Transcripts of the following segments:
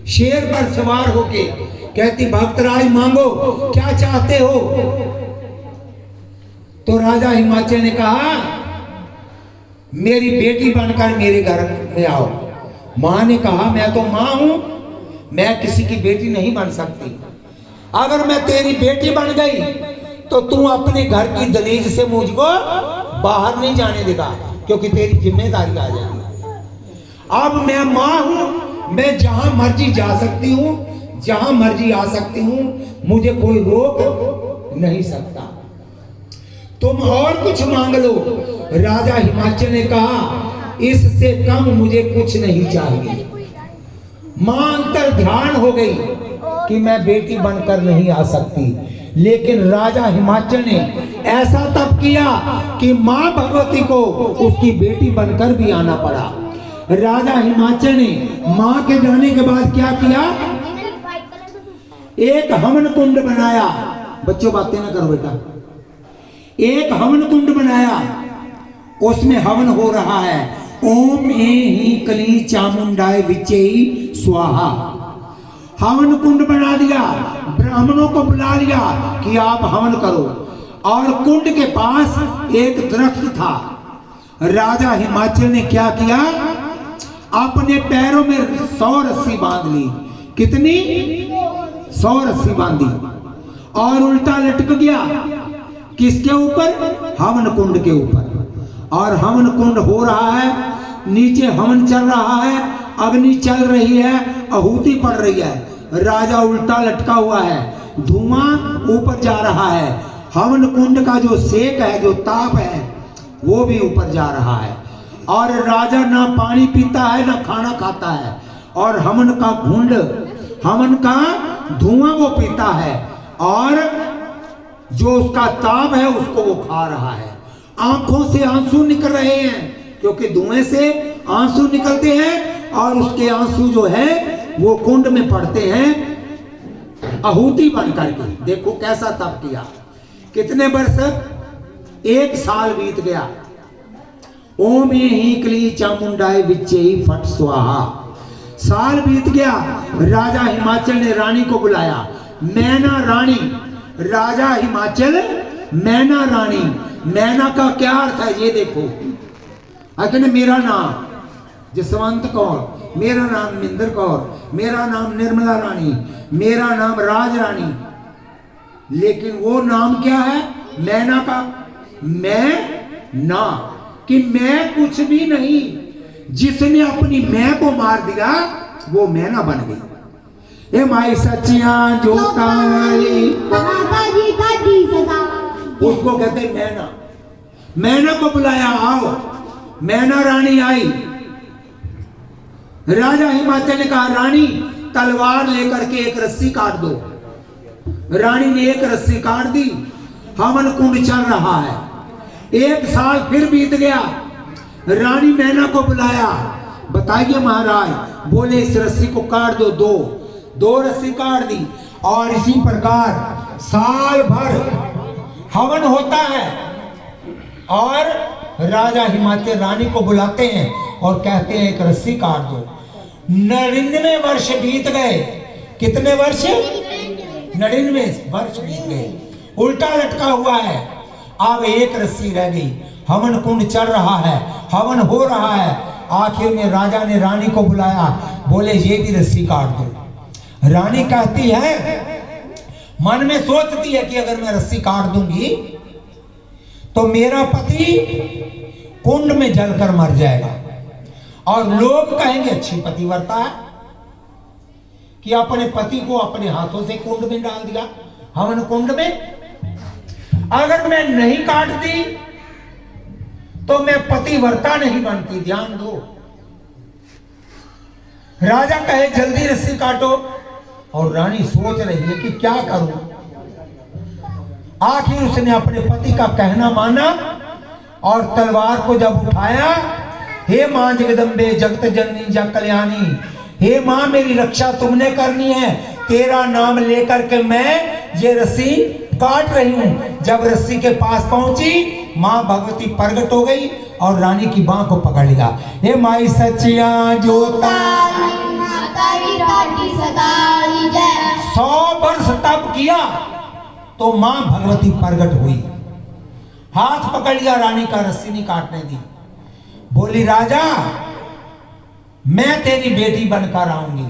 शेर पर सवार होके कहती भक्तराज मांगो क्या चाहते हो। तो राजा हिमाचल ने कहा मेरी बेटी बनकर मेरे घर में आओ। मां ने कहा मैं तो मां हूं, मैं किसी की बेटी नहीं बन सकती। अगर मैं तेरी बेटी बन गई तो तू अपने घर की दलीज से मुझको बाहर नहीं जाने देगा, क्योंकि तेरी जिम्मेदारी आ जाएगी। अब मैं मां हूं, मैं जहां मर्जी जा सकती हूं, जहां मर्जी आ सकती हूं, मुझे कोई रोक नहीं सकता। तुम और कुछ मांग लो। राजा हिमाचल ने कहा इससे कम मुझे कुछ नहीं चाहिए। मां अंतर ध्यान हो गई कि मैं बेटी बनकर नहीं आ सकती, लेकिन राजा हिमाचल ने ऐसा तब किया कि मां भगवती को उसकी बेटी बनकर भी आना पड़ा। राजा हिमाचल ने मां के जाने के बाद क्या किया, एक हवन कुंड बनाया। बच्चों बातें ना करो बेटा। एक हवन कुंड बनाया, उसमें हवन हो रहा है। ओम ही कली चामुंडाय विचेई स्वाहा। हवन कुंड बना दिया, ब्राह्मणों को बुला लिया कि आप हवन करो। और कुंड के पास एक दरख्त था। राजा हिमाचल ने क्या किया, अपने पैरों में 100 रस्सी बांध ली। कितनी? 100 रस्सी बांधी और उल्टा लटक गया। किसके ऊपर? हवन कुंड के ऊपर। और हवन कुंड हो रहा है, नीचे हवन चल रहा है, अग्नि चल रही है, आहुति पड़ रही है। राजा उल्टा लटका हुआ है, धुआं ऊपर जा रहा है। हवन कुंड का जो सेक है, जो ताप है, वो भी ऊपर जा रहा है। और राजा ना पानी पीता है ना खाना खाता है, और हवन का घुंड, हवन का धुआं वो पीता है, और जो उसका ताप है उसको वो खा रहा है। आंखों से आंसू निकल रहे हैं, क्योंकि धुएं से आंसू निकलते हैं, और उसके आंसू जो है वो कुंड में पड़ते हैं आहुति बन करके। देखो कैसा तप किया। कितने वर्ष? 1 साल बीत गया। ओम ही कली चामुंडाय विचेई फट स्वाहा। साल बीत गया। राजा हिमाचल ने रानी को बुलाया, मैना रानी। राजा हिमाचल मैना रानी। मैना का क्या अर्थ है ये देखो। अखिल मेरा नाम जसवंत कौर, मेरा नाम मिंदर कौर, मेरा नाम निर्मला रानी, मेरा नाम राज रानी। लेकिन वो नाम क्या है मैना का? मैं ना, कि मैं कुछ भी नहीं। जिसने अपनी मैं को मार दिया वो मैना बन गई। ए माई सच्चियां जोता वाली, उसको कहते मैना। मैना को बुलाया, आओ। मैना रानी आई। राजा हिमाचल ने कहा रानी तलवार लेकर के एक रस्सी काट दो। रानी ने एक रस्सी काट दी। हवन कुंड चल रहा है। 1 साल फिर बीत गया। रानी मैना को बुलाया, बताइए महाराज। बोले इस रस्सी को काट दो। दो रस्सी काट दी। और इसी प्रकार साल भर हवन होता है। और राजा हिमाचल रानी को बुलाते हैं और कहते हैं एक रस्सी काट दो। 99 वर्ष बीत गए। कितने वर्ष? 99 वर्ष बीत गए। उल्टा लटका हुआ है। अब एक रस्सी रह गई। हवन कुंड चल रहा है, हवन हो रहा है। आखिर में राजा ने रानी को बुलाया, बोले ये भी रस्सी काट दो। रानी कहती है, मन में सोचती है कि अगर मैं रस्सी काट दूंगी तो मेरा पति कुंड में जलकर मर जाएगा, और लोग कहेंगे अच्छी पतिव्रता है कि अपने पति को अपने हाथों से कुंड में डाल दिया, हवन कुंड में। अगर मैं नहीं काटती तो मैं पतिव्रता नहीं बनती। ध्यान दो। राजा कहे जल्दी रस्सी काटो, और रानी सोच रही है कि क्या करूं। आखिर उसने अपने पति का कहना माना और तलवार को जब उठाया, हे मां जगदम्बे जगत जननी जग कल्याणी, हे मां मेरी रक्षा तुमने करनी है, तेरा नाम लेकर के मैं ये रस्सी काट रही हूं। जब रस्सी के पास पहुंची, मां भगवती प्रकट हो गई और रानी की बाह को पकड़ लिया। हे माई सच्चिया जोता माता दी ठाठी सदा ही जय। 100 वर्ष तप किया तो मां भगवती प्रकट हुई, हाथ पकड़ लिया, रानी का रस्सी नहीं काटने दी, बोली राजा मैं तेरी बेटी बनकर आऊंगी।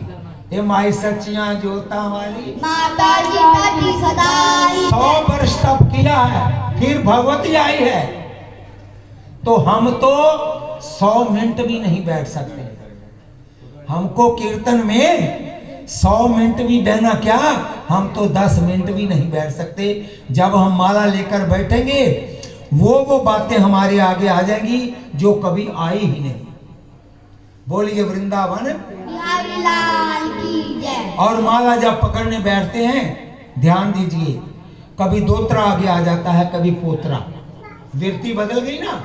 ये माई सच्चियां जोता वाली माता दी ठाठी सदा ही 100 वर्ष तप किया है, फिर भगवती आई है, तो हम तो 100 मिनट भी नहीं बैठ सकते। हमको कीर्तन में 100 मिनट भी बहना क्या, हम तो 10 मिनट भी नहीं बैठ सकते। जब हम माला लेकर बैठेंगे वो बातें हमारे आगे आ जाएंगी जो कभी आई ही नहीं। बोलिए वृंदावन बिहारी लाल की जय। और माला जब पकड़ने बैठते हैं ध्यान दीजिए, कभी दोत्रा आगे आ जाता है, कभी पोत्रा, वृत्ति बदल गई ना।